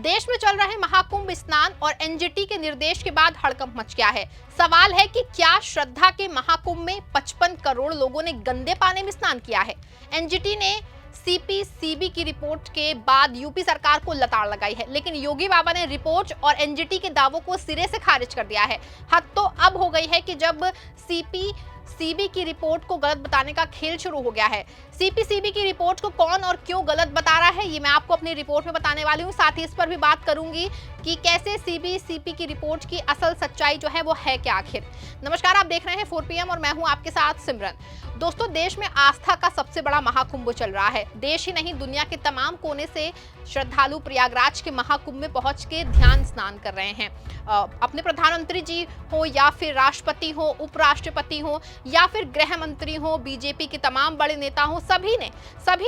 देश में चल रहे महाकुंभ स्नान और एनजीटी के निर्देश के बाद हड़कंप मच गया है। सवाल है कि क्या श्रद्धा के महाकुंभ में 55 करोड़ लोगों ने गंदे पानी में स्नान किया है। एनजीटी ने सीपीसीबी की रिपोर्ट के बाद यूपी सरकार को लताड़ लगाई है, लेकिन योगी बाबा ने रिपोर्ट और एनजीटी के दावों को सिरे से खारिज कर दिया है। हद तो अब हो गई है कि जब सीपीसीबी की रिपोर्ट को गलत बताने का खेल शुरू हो गया है। सीपीसीबी की रिपोर्ट को कौन और क्यों गलत बता रहा है, ये मैं आपको अपनी रिपोर्ट में बताने वाली हूँ। साथ ही इस पर भी बात करूंगी कि कैसे सीपीसीबी की रिपोर्ट की असल सच्चाई जो है वो है क्या आखिर। नमस्कार, आप देख रहे हैं 4PM और मैं हूं आपके साथ सिमरन। दोस्तों, देश में आस्था का सबसे बड़ा महाकुंभ चल रहा है। देश ही नहीं, दुनिया के तमाम कोने से श्रद्धालु प्रयागराज के महाकुंभ में पहुंच के ध्यान स्नान कर रहे हैं। अपने प्रधानमंत्री जी हो या फिर राष्ट्रपति हो, उपराष्ट्रपति हो या फिर गृह मंत्री हो, बीजेपी के तमाम बड़े नेता हो, सभी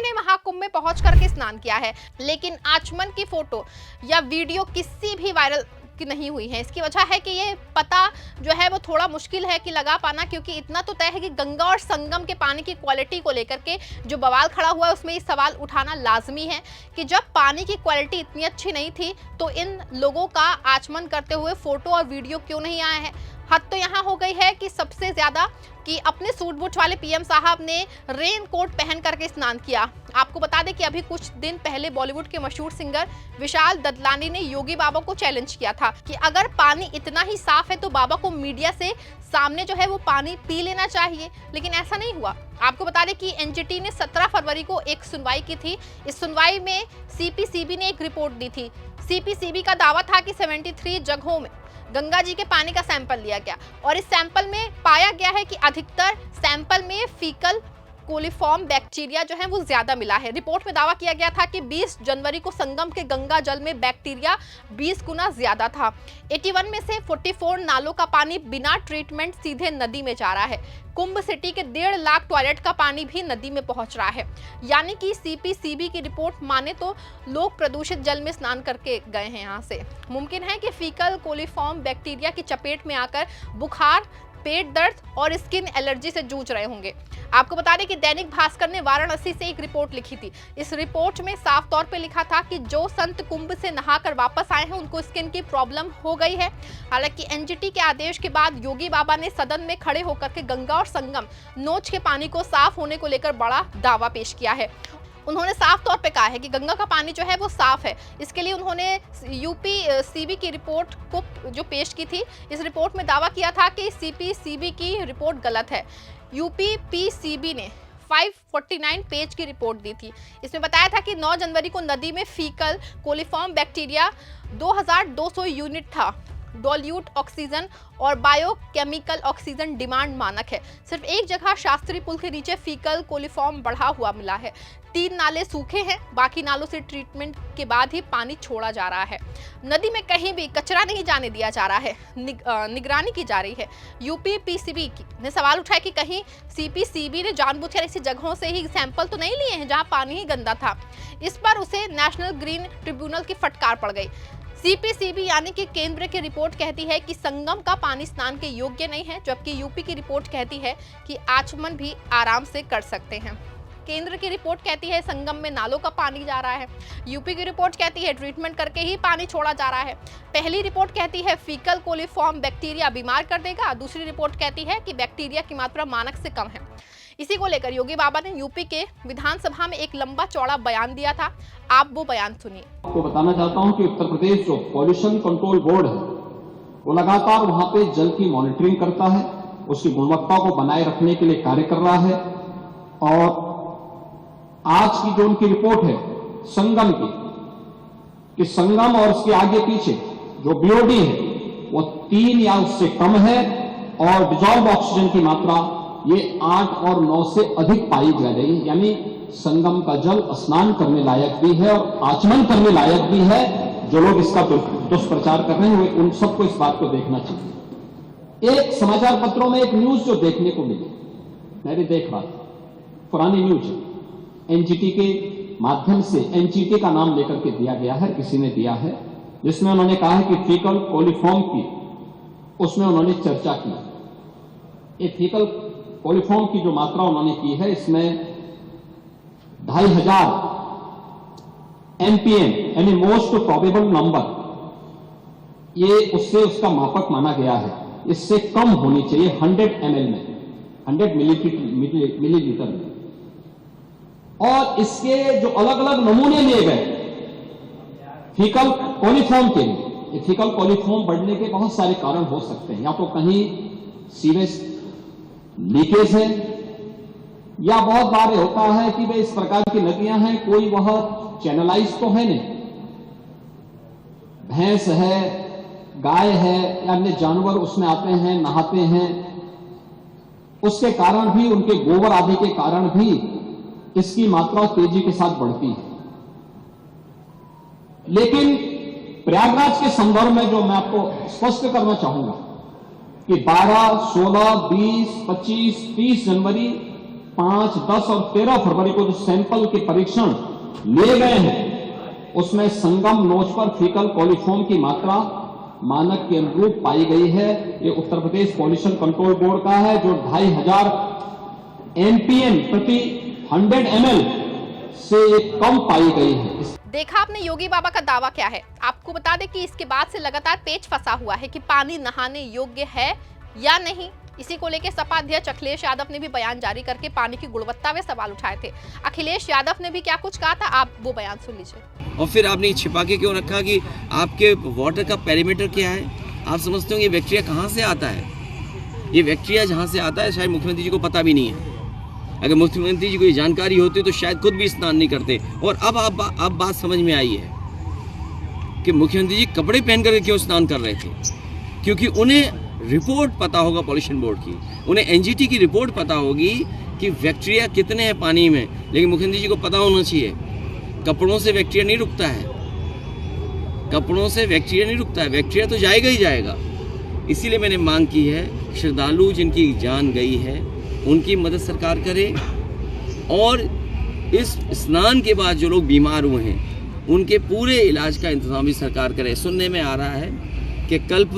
ने महाकुंभ में पहुंच करके स्नान किया है। लेकिन आचमन की फोटो या वीडियो किसी भी वायरल की नहीं हुई है। इसकी वजह है कि ये पता जो है वो थोड़ा मुश्किल है कि लगा पाना, क्योंकि इतना तो तय है कि गंगा और संगम के पानी की क्वालिटी को लेकर के जो बवाल खड़ा हुआ है उसमें ये सवाल उठाना लाजमी है कि जब पानी की क्वालिटी इतनी अच्छी नहीं थी तो इन लोगों का आचमन करते हुए फोटो और वीडियो क्यों नहीं आया है। हद तो यहाँ हो गई है कि सबसे ज्यादा कि अपने सूट बूट वाले पीएम साहब ने रेन कोट पहन करके स्नान किया। आपको बता दें कि अभी कुछ दिन पहले बॉलीवुड के मशहूर सिंगर विशाल ददलानी ने योगी बाबा को चैलेंज किया था कि अगर पानी इतना ही साफ है तो बाबा को मीडिया से सामने जो है वो पानी पी लेना चाहिए, लेकिन ऐसा नहीं हुआ। आपको बता दें कि एनजीटी ने 17 फरवरी को एक सुनवाई की थी। इस सुनवाई में सीपीसीबी ने एक रिपोर्ट दी थी। सीपीसीबी का दावा था कि 73 जगहों में गंगा जी के पानी का सैंपल लिया गया और इस सैंपल में पाया गया है कि अधिकतर सैंपल में फीकल कोलिफॉर्म बैक्टीरिया जो है वो ज्यादा मिला है। रिपोर्ट में दावा किया गया था कि 20 जनवरी को संगम के गंगा जल में बैक्टीरिया 20 गुना ज्यादा था। 81 में से 44 नालों का पानी बिना ट्रीटमेंट सीधे नदी में जा रहा है। कुंभ सिटी के 1.5 लाख टॉयलेट का पानी भी नदी में पहुंच रहा है। यानी कि सीपीसीबी की रिपोर्ट माने तो लोग प्रदूषित जल में स्नान करके गए हैं। यहाँ से मुमकिन है कि फीकल कोलिफॉर्म बैक्टीरिया की चपेट में आकर बुखार, पेट दर्द और स्किन एलर्जी से जूझ रहे होंगे। आपको बता दें कि दैनिक भास्कर ने वाराणसी से एक रिपोर्ट लिखी थी। इस रिपोर्ट में साफ तौर पे लिखा था कि जो संत कुंभ से नहाकर वापस आए हैं उनको स्किन की प्रॉब्लम हो गई है। हालांकि एनजीटी के आदेश के बाद योगी बाबा ने सदन में खड़े होकर के गंगा और संगम नोच के पानी को साफ होने को लेकर बड़ा दावा पेश किया है। उन्होंने साफ तौर पे कहा है कि गंगा का पानी जो है वो साफ है। इसके लिए उन्होंने यूपीसीबी की रिपोर्ट को जो पेश की थी, इस रिपोर्ट में दावा किया था कि सीपीसीबी की रिपोर्ट गलत है। यूपीपीसीबी ने 549 पेज की रिपोर्ट दी थी। इसमें बताया था कि 9 जनवरी को नदी में फीकल कोलिफॉर्म बैक्टीरिया 2200 यूनिट था। डोल्यूट ऑक्सीजन और बायोकेमिकल ऑक्सीजन डिमांड मानक है। सिर्फ एक जगह शास्त्री पुल के नीचे फीकल कोलिफॉर्म बढ़ा हुआ मिला है। 3 नाले सूखे हैं, बाकी नालों से ट्रीटमेंट के बाद ही पानी छोड़ा जा रहा है। नदी में कहीं भी कचरा नहीं जाने दिया जा रहा है, निगरानी की जा रही है। यूपीपीसीबी ने सवाल उठाया कि कहीं सीपीसीबी ने जानबूझकर ऐसी जगहों से ही सैंपल तो नहीं लिए हैं जहां पानी ही गंदा था। इस पर उसे नेशनल ग्रीन ट्रिब्यूनल की फटकार पड़ गई। सीपीसीबी यानी कि केंद्र की रिपोर्ट कहती है कि संगम का पानी स्नान के योग्य नहीं है, जबकि यूपी की रिपोर्ट कहती है कि आचमन भी आराम से कर सकते हैं। केंद्र की रिपोर्ट कहती है संगम में नालों का पानी जा रहा है। यूपी की रिपोर्ट कहती है ट्रीटमेंट करके ही पानी छोड़ा जा रहा है। पहली रिपोर्ट कहती है फीकल कोलिफॉर्म बैक्टीरिया बीमार कर देगा, दूसरी रिपोर्ट कहती है कि बैक्टीरिया की मात्रा मानक से कम है। इसी को लेकर योगी बाबा ने यूपी के विधानसभा में एक लंबा चौड़ा बयान दिया था। आप वो बयान सुनिए। आपको बताना चाहता हूं कि उत्तर प्रदेश जो पॉल्यूशन कंट्रोल बोर्ड है वो लगातार वहां पे जल की मॉनिटरिंग करता है, उसकी गुणवत्ता को बनाए रखने के लिए कार्य कर रहा है। और आज की जो उनकी रिपोर्ट है संगम की, कि संगम और उसके आगे पीछे जो बीओडी है वो 3 या उससे कम है और डिजॉल्व ऑक्सीजन की मात्रा ये 8 और 9 से अधिक पाई जा रही है। यानी संगम का जल स्नान करने लायक भी है और आचमन करने लायक भी है। जो लोग इसका दुष्प्रचार कर रहे हैं उन सबको इस बात को देखना चाहिए। एक समाचार पत्रों में एक न्यूज जो देखने को मिली, मैं भी देख रहा था, पुरानी न्यूज है, एनजीटी के माध्यम से, एनजीटी का नाम लेकर के दिया गया है, किसी ने दिया है, जिसमें उन्होंने कहा है कि फीकल कोलिफॉर्म की उसमें उन्होंने चर्चा की। ये फीकल कोलिफॉर्म की जो मात्रा उन्होंने की है इसमें 2500 MPN यानी मोस्ट प्रोबेबल नंबर, ये उससे उसका मापक माना गया है, इससे कम होनी चाहिए 100 ml में, 100 मिलीलीटर में। और इसके जो अलग अलग नमूने लिए गए फीकल कॉलिफॉर्म के लिए, ये फीकल कॉलिफॉर्म बढ़ने के बहुत सारे कारण हो सकते हैं। या तो कहीं सीवेज लीकेज है, या बहुत बार होता है कि भाई इस प्रकार की नदियां हैं, कोई वह चैनलाइज तो है नहीं, भैंस है, गाय है या अन्य जानवर उसमें आते हैं, नहाते हैं, उसके कारण भी, उनके गोबर आदि के कारण भी इसकी मात्रा तेजी के साथ बढ़ती है। लेकिन प्रयागराज के संदर्भ में जो मैं आपको स्पष्ट करना चाहूंगा कि 12, 16, 20, 25, 30 जनवरी, 5, 10 और 13 फरवरी को जो सैंपल के परीक्षण लिए गए हैं, उसमें संगम नोच पर फीकल कॉलिफॉर्म की मात्रा मानक के अनुरूप पाई गई है। ये Uttar Pradesh pollution control board का है, जो 2500 MPN प्रति 100 ml से कम पाई गई है। देखा आपने योगी बाबा का दावा क्या है। आपको बता दें कि इसके बाद से लगातार पेच फंसा हुआ है कि पानी नहाने योग्य है या नहीं। इसी को लेकर सपा अध्यक्ष अखिलेश यादव ने भी बयान जारी करके पानी की गुणवत्ता में सवाल उठाए थे। अखिलेश यादव ने भी क्या कुछ कहा था, आप वो बयान सुन लीजिए। और फिर आपने छिपा के क्यों रखा कि आपके वाटर का पेरीमीटर क्या है? आप समझते हो ये बैक्टीरिया कहाँ से आता है? ये बैक्टीरिया जहाँ से आता है शायद मुख्यमंत्री जी को पता भी नहीं है। अगर मुख्यमंत्री जी को ये जानकारी होती तो शायद खुद भी स्नान नहीं करते। और अब बात समझ में आई है कि मुख्यमंत्री जी कपड़े पहन करके क्यों स्नान कर रहे थे, क्योंकि उन्हें रिपोर्ट पता होगा पॉल्यूशन बोर्ड की, उन्हें एनजीटी की रिपोर्ट पता होगी कि बैक्टीरिया कितने हैं पानी में। लेकिन मुख्यमंत्री जी को पता होना चाहिए कपड़ों से बैक्टीरिया नहीं रुकता है, कपड़ों से बैक्टीरिया नहीं रुकता है, बैक्टीरिया तो जाएगा ही जाएगा। इसीलिए मैंने मांग की है श्रद्धालु जिनकी जान गई है उनकी मदद सरकार करे, और इस स्नान के बाद जो लोग बीमार हुए हैं उनके पूरे इलाज का इंतजाम भी सरकार करे। सुनने में आ रहा है कि कल्प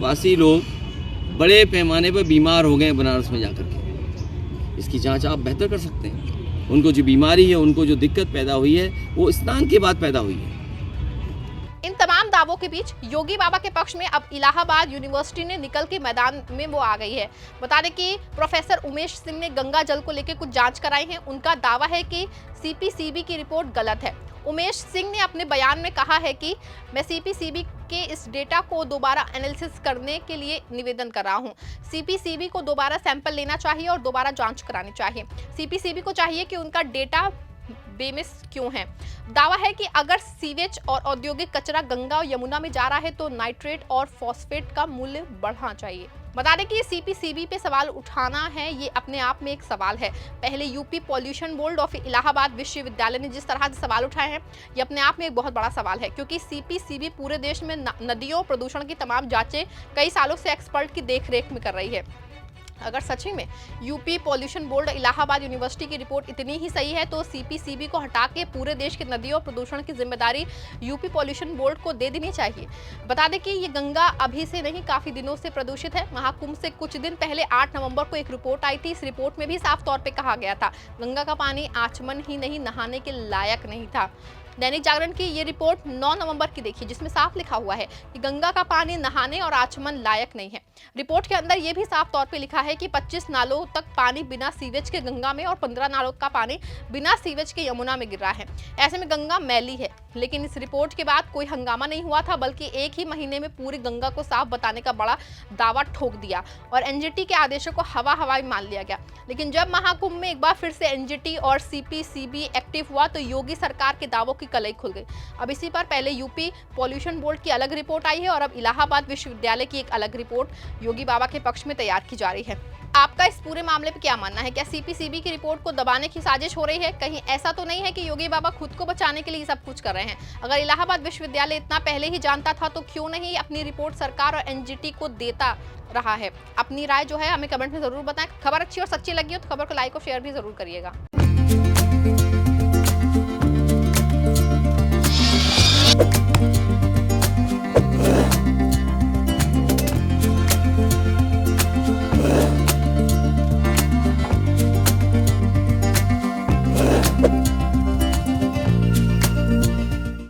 वासी लोग बड़े पैमाने पर बीमार हो गए बनारस में जाकर के। इसकी जांच आप बेहतर कर सकते हैं। उनको जो बीमारी है, उनको जो दिक्कत पैदा हुई है, वो स्नान के बाद पैदा हुई है। इन तमाम दावों के बीच योगी बाबा के पक्ष में अब इलाहाबाद यूनिवर्सिटी ने निकल के मैदान में वो आ गई है। बता दें कि प्रोफेसर उमेश सिंह ने गंगा जल को लेकर कुछ जांच कराई है। उनका दावा है कि सीपीसीबी की रिपोर्ट गलत है। उमेश सिंह ने अपने बयान में कहा है कि मैं सीपीसीबी के इस डेटा को दोबारा एनालिसिस करने के लिए निवेदन कर रहा हूं। सीपीसीबी को दोबारा सैंपल लेना चाहिए और दोबारा जांच करानी चाहिए। सीपीसीबी को चाहिए कि उनका डेटा बेमिस क्यों है। दावा है कि अगर सीवेज और औद्योगिक कचरा गंगा और यमुना में जा रहा है तो नाइट्रेट और फॉस्फेट का मूल्य बढ़ना चाहिए। बता दें कि सीपीसीबी पे सवाल उठाना है, ये अपने आप में एक सवाल है। पहले UP pollution board of Allahabad विश्वविद्यालय ने जिस तरह से सवाल उठाए हैं, ये अपने आप में एक बहुत बड़ा सवाल है, क्योंकि सीपीसीबी पूरे देश में नदियों प्रदूषण की तमाम जांचें कई सालों से एक्सपर्ट की देखरेख में कर रही है। अगर सच्ची में UP pollution board Allahabad university की रिपोर्ट इतनी ही सही है तो सीपीसीबी को हटा के पूरे देश के नदियों प्रदूषण की जिम्मेदारी यूपी पॉल्यूशन बोर्ड को दे देनी चाहिए। बता दें कि ये गंगा अभी से नहीं, काफी दिनों से प्रदूषित है। महाकुंभ से कुछ दिन पहले 8 नवंबर को एक रिपोर्ट आई थी। इस रिपोर्ट में भी साफ तौर पर कहा गया था गंगा का पानी आचमन ही नहीं, नहाने के लायक नहीं था। दैनिक जागरण की ये रिपोर्ट 9 नवंबर की देखी, जिसमें साफ लिखा हुआ है कि गंगा का पानी नहाने और आचमन लायक नहीं है। रिपोर्ट के अंदर ये भी साफ तौर पे लिखा है कि 25 नालों तक पानी बिना सीवेज के गंगा में और 15 नालों का पानी बिना सीवेज के यमुना में गिर रहा है। ऐसे में गंगा मैली है। लेकिन इस रिपोर्ट के बाद कोई हंगामा नहीं हुआ था, बल्कि एक ही महीने में पूरी गंगा को साफ बताने का बड़ा दावा ठोक दिया और एनजीटी के आदेशों को हवा मान लिया गया। लेकिन जब महाकुंभ में एक बार फिर से एनजीटी और सीपीसीबी एक्टिव हुआ तो योगी सरकार के दावों की कलई खुल गई। अब इसी पर पहले यूपी पॉल्यूशन बोर्ड की अलग रिपोर्ट आई है और अब इलाहाबाद विश्वविद्यालय की एक अलग रिपोर्ट योगी बाबा के पक्ष में तैयार की जा रही है। आपका इस पूरे मामले पे क्या मानना है? क्या सीपीसीबी की रिपोर्ट को दबाने की साजिश हो रही है? कहीं ऐसा तो नहीं है कि योगी बाबा खुद को बचाने के लिए सब कुछ कर रहे हैं? अगर इलाहाबाद विश्वविद्यालय इतना पहले ही जानता था तो क्यों नहीं अपनी रिपोर्ट सरकार और एनजीटी को देता रहा है? अपनी राय जो है हमें कमेंट में जरूर बताएं। खबर अच्छी और सच्ची लगी हो तो खबर को लाइक और शेयर भी जरूर करिएगा।